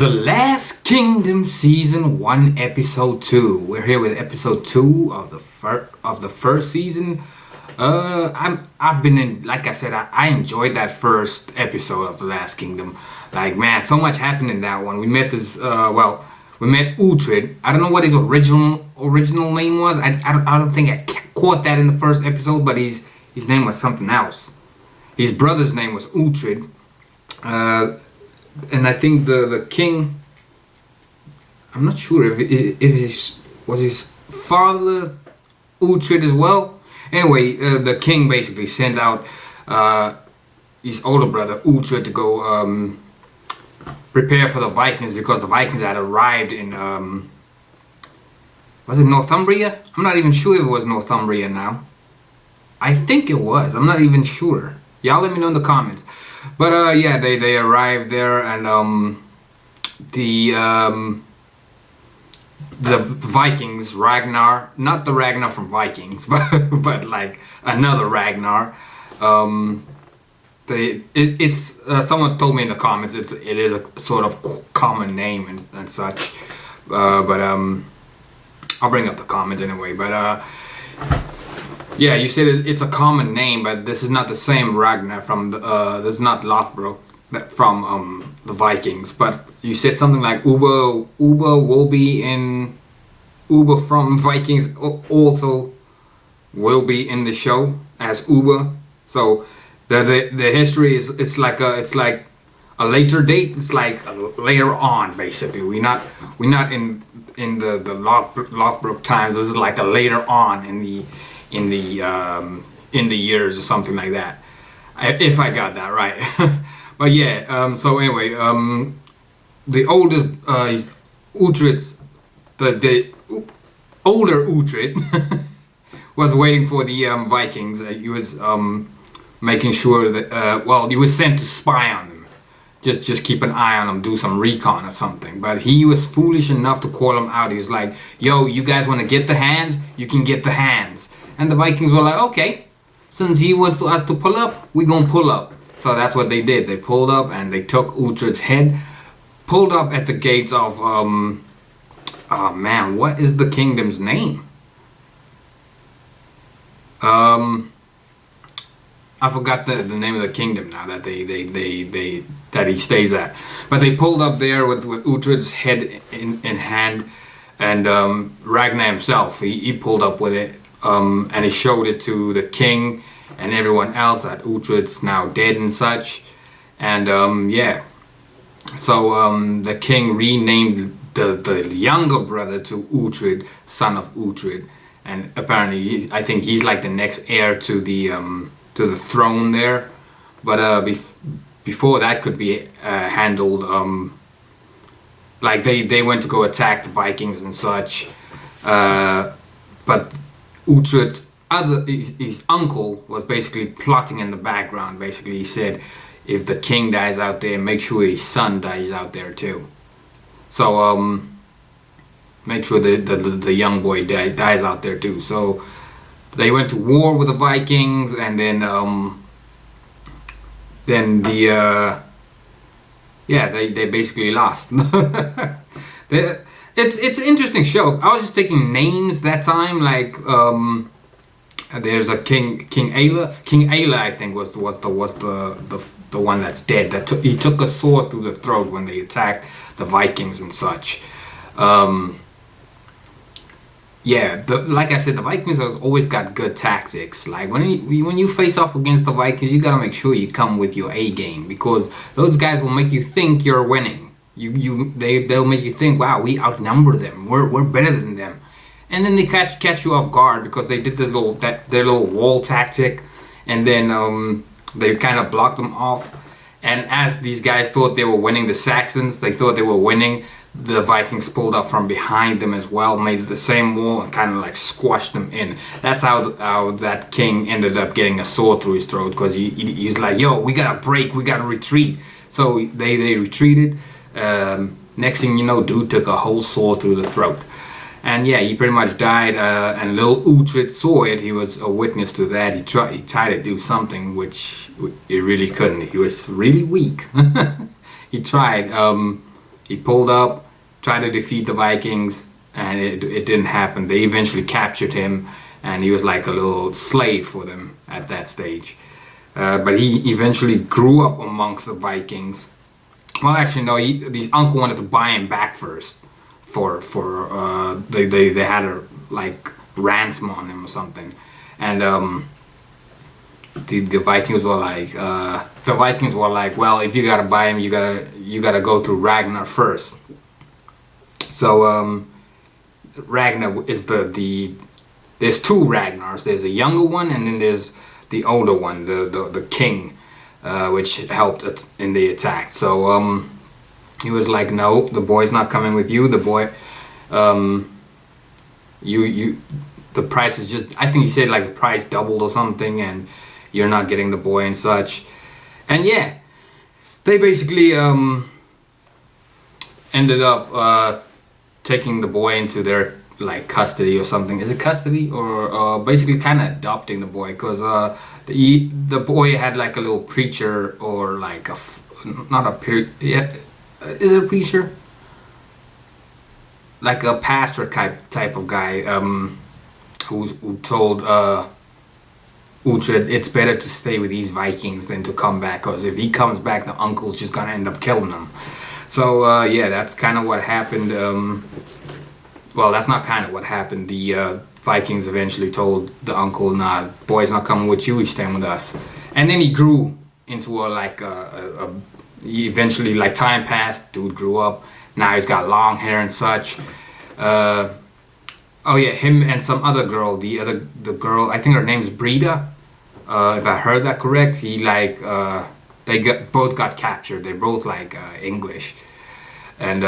The Last Kingdom Season 1 Episode 2. We're here with Episode 2 of the first season. I've been in, like I said, I enjoyed that first episode of The Last Kingdom. Like, man, so much happened in that one. We met we met Uhtred. I don't know what his original name was. I don't think I caught that in the first episode, but his name was something else. His brother's name was Uhtred. And I think the king, I'm not sure if was his father Uhtred as well. Anyway, the king basically sent out his older brother Uhtred to go prepare for the Vikings, because the Vikings had arrived in was it Northumbria? I'm not even sure if it was Northumbria now. I think it was. I'm not even sure. Y'all let me know in the comments. But yeah, they arrived there, and the Vikings, Ragnar, not the Ragnar from Vikings, but like another Ragnar. It's someone told me in the comments it is a sort of common name and such. But I'll bring up the comment anyway. But yeah, you said it's a common name, but this is not the same Ragnar from this is not Lothbrok from the Vikings. But you said something like Uber will be in Uber from Vikings also will be in the show as Uber. So the history is it's like a later date. It's like later on, basically. We're not in the Lothbrok times. This is like a later on in the years or something like that, if I got that right. But yeah, so anyway, the oldest is Uhtred's the older Uhtred was waiting for the Vikings. He was making sure that he was sent to spy on them, just keep an eye on them, do some recon or something. But he was foolish enough to call them out. He was like, "Yo, you guys want to get the hands? You can get the hands." And the Vikings were like, okay, since he wants us to pull up, we gonna pull up. So that's what they did. They pulled up and they took Uhtred's head, pulled up at the gates of, oh man, what is the kingdom's name? I forgot the name of the kingdom now that that he stays at. But they pulled up there with Uhtred's head in hand, and Ragnar himself, he pulled up with it. And he showed it to the king and everyone else that Uhtred's now dead and such. And yeah, so the king renamed the younger brother to Uhtred, son of Uhtred. And apparently I think he's like the next heir to the throne there. But before that could be handled, like they went to go attack the Vikings and such. But Uhtred's his uncle was basically plotting in the background. Basically, he said, if the king dies out there, make sure his son dies out there too. So make sure the young boy dies out there too. So they went to war with the Vikings, and then they basically lost. It's an interesting show. I was just taking names that time, like there's a King Ayla. King Ayla, I think, was the one that's dead. He took a sword through the throat when they attacked the Vikings and such. Yeah, like I said, the Vikings has always got good tactics. Like when you face off against the Vikings, you gotta make sure you come with your A game, because those guys will make you think you're winning. They'll make you think, wow, we outnumber them. We're better than them, and then they catch you off guard because they did their little wall tactic, and then they kind of blocked them off. And as these guys thought they were winning, the Saxons, they thought they were winning. The Vikings pulled up from behind them as well, made the same wall, and kind of like squashed them in. That's how that king ended up getting a sword through his throat, because he's like, yo, we gotta break, we gotta retreat. So they retreated. Next thing you know, dude took a whole sword through the throat, and yeah, he pretty much died. And little Uhtred saw it. He was a witness to that. He tried to do something, which he really couldn't. He was really weak. He tried. He pulled up, tried to defeat the Vikings, and it didn't happen. They eventually captured him, and he was like a little slave for them at that stage. But he eventually grew up amongst the Vikings. Well, actually, no. His uncle wanted to buy him back first. They had a like ransom on him or something, and the Vikings were like, well, if you gotta buy him, you gotta go through Ragnar first. So Ragnar is there's two Ragnars. There's a younger one, and then there's the older one, the king, which helped in the attack. So he was like, no, the boy's not coming with you. The boy, the price is just, I think he said like the price doubled or something, and you're not getting the boy and such. And yeah, they basically ended up taking the boy into their like custody or something. Is it custody, or basically kind of adopting the boy, because the boy had like a little preacher, or like is it a preacher, like a pastor type of guy, who told Uhtred it's better to stay with these Vikings than to come back, because if he comes back, the uncle's just gonna end up killing him. So yeah, that's kind of what happened. Well, that's not kind of what happened. The Vikings eventually told the uncle, nah, boy's not coming with you, he's staying with us. And then he grew into he eventually, like, time passed, dude grew up, now he's got long hair and such. Oh yeah, him and some other girl, the girl, I think her name's Brida, if I heard that correct. He like, both got captured. They're both like English, and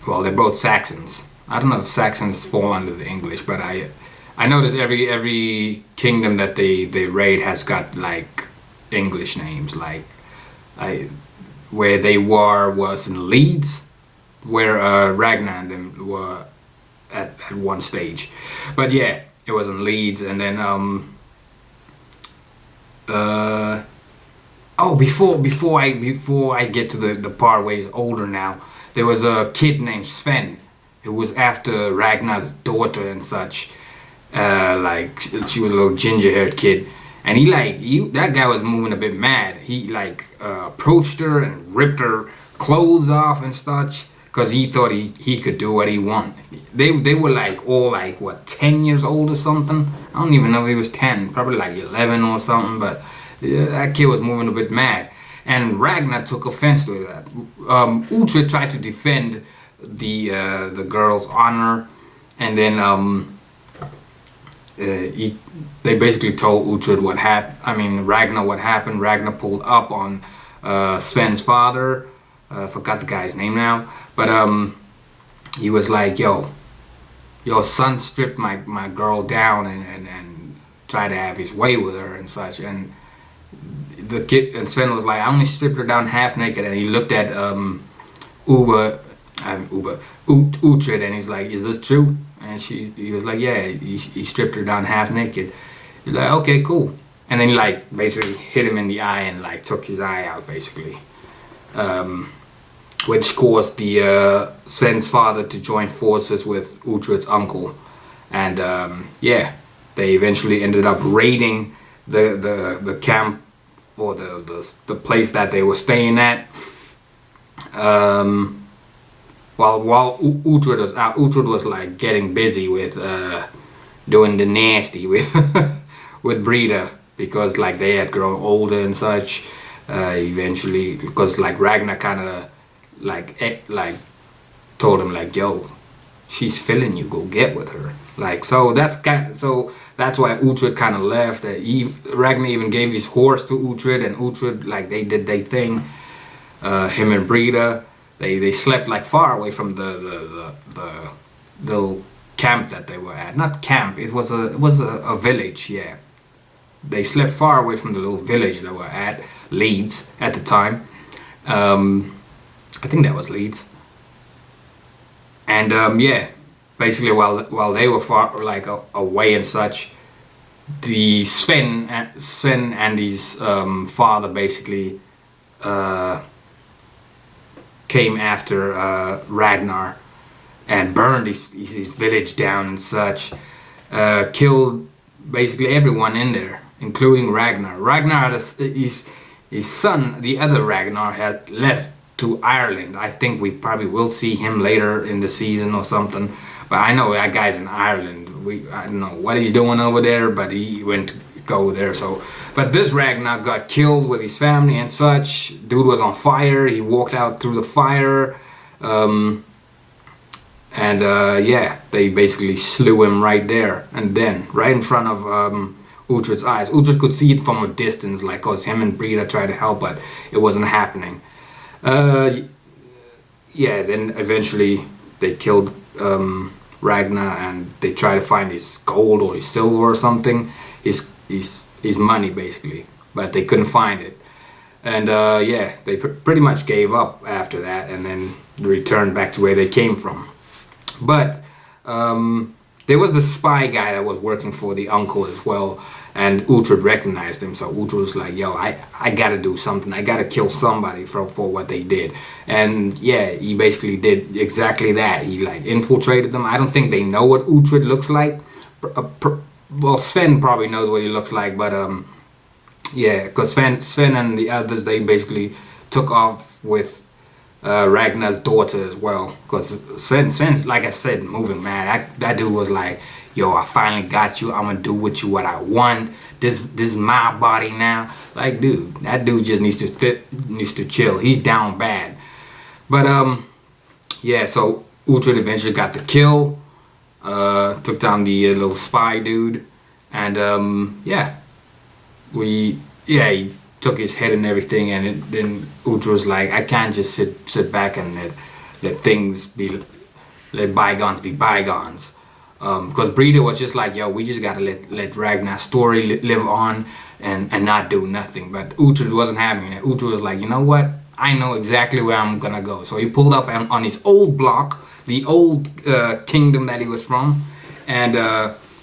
well, they're both Saxons. I don't know if Saxons fall under the English, but I notice every kingdom that they raid has got like English names. Like where they was in Leeds, where Ragnar and them were at one stage. But yeah, it was in Leeds, and then before I get to the part where he's older now, there was a kid named Sven who was after Ragnar's daughter and such. Like, she was a little ginger-haired kid, and that guy was moving a bit mad. He like approached her and ripped her clothes off and such, because he thought he could do what he wanted. They were like all like, what, 10 years old or something? I don't even know if he was 10, probably like 11 or something, but that kid was moving a bit mad. And Ragnar took offense to that. Uhtred tried to defend the girl's honor, and then they basically told Uhtred what happened. I mean, Ragnar what happened. Ragnar pulled up on Sven's father. I forgot the guy's name now, but he was like, yo, your son stripped my girl down and tried to have his way with her and such. And the kid, and Sven was like, I only stripped her down half naked. And he looked at Uhtred, and he's like, is this true? And he was like, yeah, he stripped her down half naked. He's like, okay, cool. And then he like basically hit him in the eye and like took his eye out, basically. Which caused the Sven's father to join forces with Uhtred's uncle, and yeah, they eventually ended up raiding the camp, or the place that they were staying at. While Uhtred was out, Uhtred was like getting busy with doing the nasty with with Brida, because like they had grown older and such. Eventually, because like Ragnar kind of like told him like, yo, she's feeling you, go get with her. Like, so that's why Uhtred kind of left. Ragnar even gave his horse to Uhtred, and Uhtred, like, they did their thing. Him and Brida, they slept like far away from the little camp that they were at. Not camp, it was a village. Yeah, they slept far away from the little village they were at, Leeds at the time. I think that was Leeds. And yeah, basically while they were far, like away and such, the Sven and his father basically came after Ragnar and burned his village down and such. Killed basically everyone in there, including Ragnar. Ragnar, his son, the other Ragnar, had left to Ireland. I think we probably will see him later in the season or something. But I know that guy's in Ireland. I don't know what he's doing over there, but he went to go there. So, but this Ragnar got killed with his family and such. Dude was on fire. He walked out through the fire. Yeah, they basically slew him right there and then, right in front of Uhtred's eyes. Uhtred could see it from a distance, like, cause him and Brida tried to help, but it wasn't happening. Yeah, then eventually they killed Ragnar, and they tried to find his gold or his silver or something, his money basically, but they couldn't find it. And yeah, they pretty much gave up after that, and then returned back to where they came from. But there was a spy guy that was working for the uncle as well, and Uhtred recognized him. So Uhtred was like, yo, I gotta do something. I gotta kill somebody for what they did. And yeah, he basically did exactly that. He like infiltrated them. I don't think they know what Uhtred looks like. Well, Sven probably knows what he looks like, but yeah, because Sven and the others, they basically took off with Ragnar's daughter as well, because Sven's, like I said, moving, man. That dude was like, yo, I finally got you. I'm gonna do with you what I want. This is my body now. Like, dude, that dude just needs to chill. He's down bad. But yeah, so Uhtred eventually got the kill, took down the little spy dude, and yeah, he took his head and everything, and then Uhtred was like, I can't just sit back and let bygones be bygones. Because Brida was just like, yo, we just gotta let Ragnar's story live on and not do nothing. But Uhtred wasn't having it. Uhtred was like, you know what? I know exactly where I'm gonna go. So he pulled up on his old block, the old kingdom that he was from, and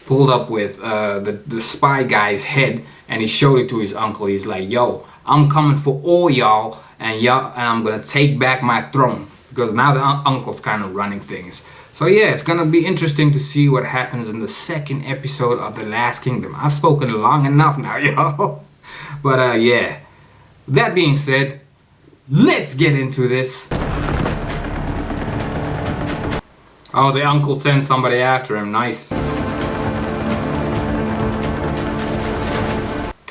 pulled up with the spy guy's head, and he showed it to his uncle. He's like, yo, I'm coming for all y'all, and I'm gonna take back my throne, because now the uncle's kind of running things. So yeah, it's gonna be interesting to see what happens in the second episode of The Last Kingdom. I've spoken long enough now, y'all. But yeah, that being said, let's get into this. Oh, the uncle sent somebody after him. Nice.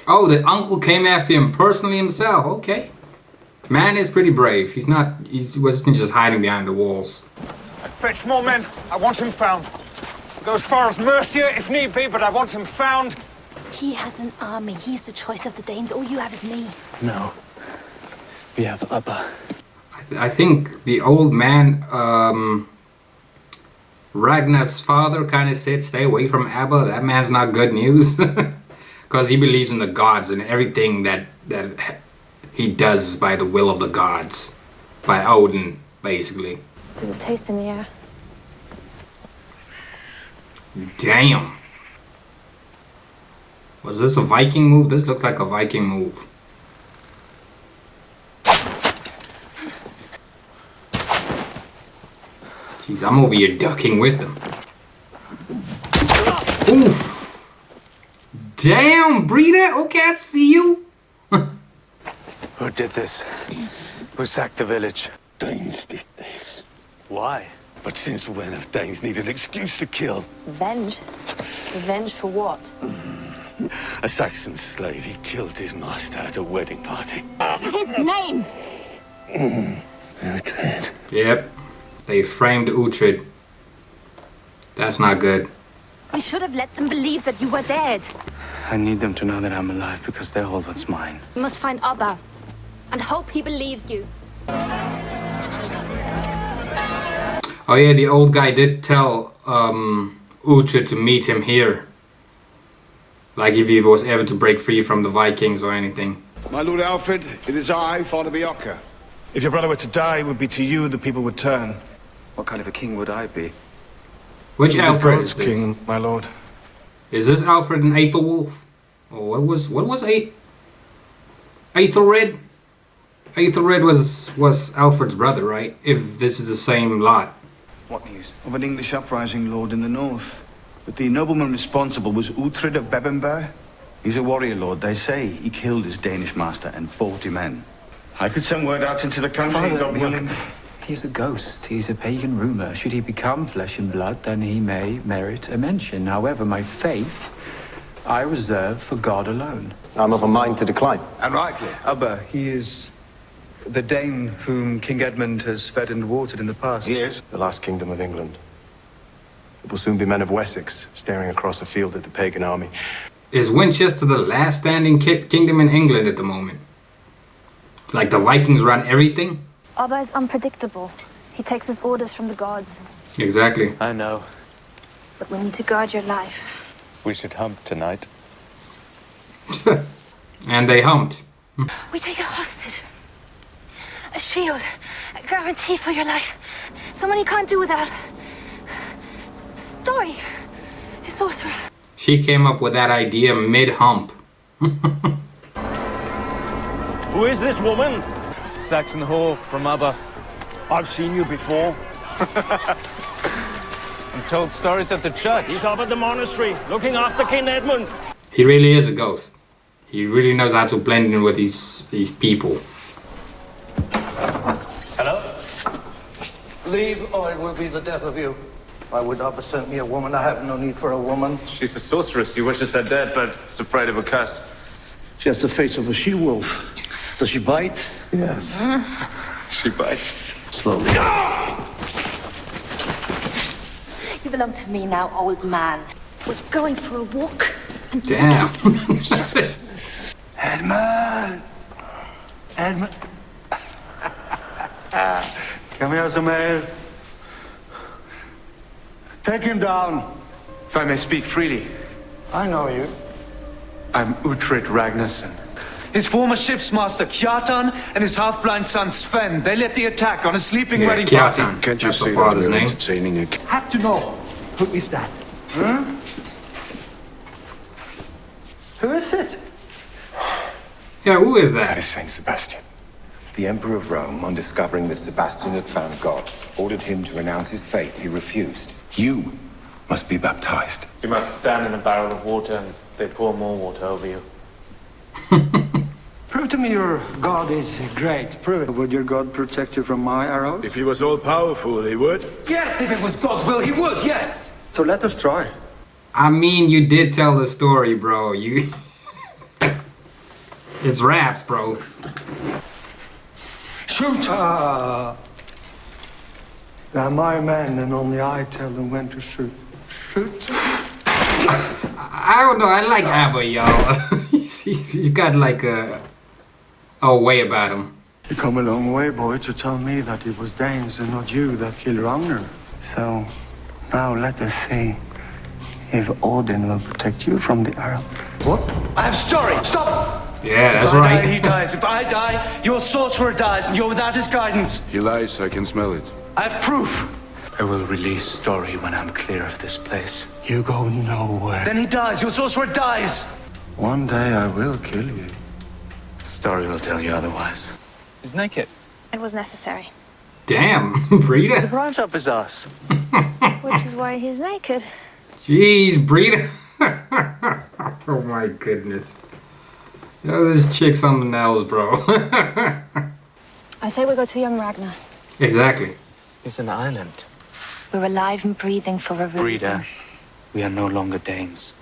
Oh, the uncle came after him personally himself. Okay. Man is pretty brave. He wasn't just hiding behind the walls. Fetch more men. I want him found. Go as far as Mercia if need be, but I want him found. He has an army. He's the choice of the Danes. All you have is me. No. We have Abba. I think the old man, Ragnar's father, kind of said, stay away from Abba. That man's not good news. Because he believes in the gods, and everything that he does is by the will of the gods. By Odin, basically. There's a taste in the air. Damn. Was this a Viking move? This looks like a Viking move. Jeez, I'm over here ducking with them. Oof. Damn, Brida. Okay, I see you. Who did this? Who sacked the village? Danes did this. Why? But since when have Danes need an excuse to kill? Revenge? Revenge for what? A Saxon slave, he killed his master at a wedding party. His name! Uhtred. Yep. They framed Uhtred. That's not good. We should have let them believe that you were dead. I need them to know that I'm alive because they're all what's mine. You must find Abba and hope he believes you. Oh yeah, the old guy did tell Uhtred to meet him here. Like if he was ever to break free from the Vikings or anything. My Lord Alfred, it is I, Father Bjorka. If your brother were to die, it would be to you the people would turn. What kind of a king would I be? Which The Alfred is first this? king, my lord. Is this Alfred and Aethelwulf? Or what was Aethelred? Aethelred was Alfred's brother, right? If this is the same lot. What news? Of an English uprising lord in the north. But the nobleman responsible was Uhtred of Bebbanburg. He's a warrior lord. They say he killed his Danish master and 40 men. I could send word out into the country, God willing. He's a ghost. He's a pagan rumor. Should he become flesh and blood, then he may merit a mention. However, my faith I reserve for God alone. I'm of a mind to decline. And rightly. Abba, he is the Dane whom King Edmund has fed and watered in the past. Yes. The last kingdom of England. It will soon be men of Wessex staring across a field at the pagan army. Is Winchester the last standing kingdom in England at the moment? Like the Vikings run everything? Abba is unpredictable. He takes his orders from the gods. Exactly. I know. But we need to guard your life. We should hump tonight. And they humped. We take a hostage. A shield. A guarantee for your life. Someone you can't do without. Story. A sorcerer. She came up with that idea mid-hump. Who is this woman? Saxon whore from Abba. I've seen you before. I'm told stories at the church. He's up at the monastery, looking after King Edmund. He really is a ghost. He really knows how to blend in with these people. Hello? Leave, or it will be the death of you. Why would Abba send me a woman? I have no need for a woman. She's a sorceress. He wishes her dead, but is afraid of a curse. She has the face of a she-wolf. Does she bite? Yes. She bites. Slowly. You belong to me now, old man. We're going for a walk. Damn. Edmund! Edmund! Come here, Samir. Take him down. If I may speak freely, I know you. I'm Uhtred Ragnarsson. His former ship's master, Kjartan, and his half-blind son, Sven, they led the attack on a sleeping Yeah, wedding party. Kjartan. Can't you That's the see father's that we're name. entertaining a... Have to know. Who is that? Huh? Who is it? Yeah, who is That that? is Saint Sebastian. The Emperor of Rome, on discovering that Sebastian had found God, ordered him to renounce his faith. He refused. You must be baptized. You must stand in a barrel of water and they pour more water over you. Prove to me your God is great. Prove it. Would your God protect you from my arrows? If he was all-powerful, he would. Yes, if it was God's will, he would, yes! So let us try. I mean, you did tell the story, bro. You... It's raps, bro. Shoot! They're my men, and only I tell them when to shoot. Shoot! I don't know. I like Abba, y'all. he's got like a way about him. You come a long way, boy, to tell me that it was Danes and not you that killed Ragnar. So, now let us see if Odin will protect you from the arrows. What? I have story! Stop! Yeah, that's if I die, right. he dies. If I die, your sorcerer dies, and you're without his guidance. He lies, I can smell it. I have proof. I will release Story when I'm clear of this place. You go nowhere. Then he dies. Your sorcerer dies. One day I will kill you. Story will tell you otherwise. He's naked. It was necessary. Damn, Brita. Right up his ass. Which is why he's naked. Jeez, Brita. Oh my goodness. Yo, this chick's on the nails, bro. I say we go to young Ragnar. Exactly. He's an island. We're alive and breathing for a reason. Breeder, we are no longer Danes.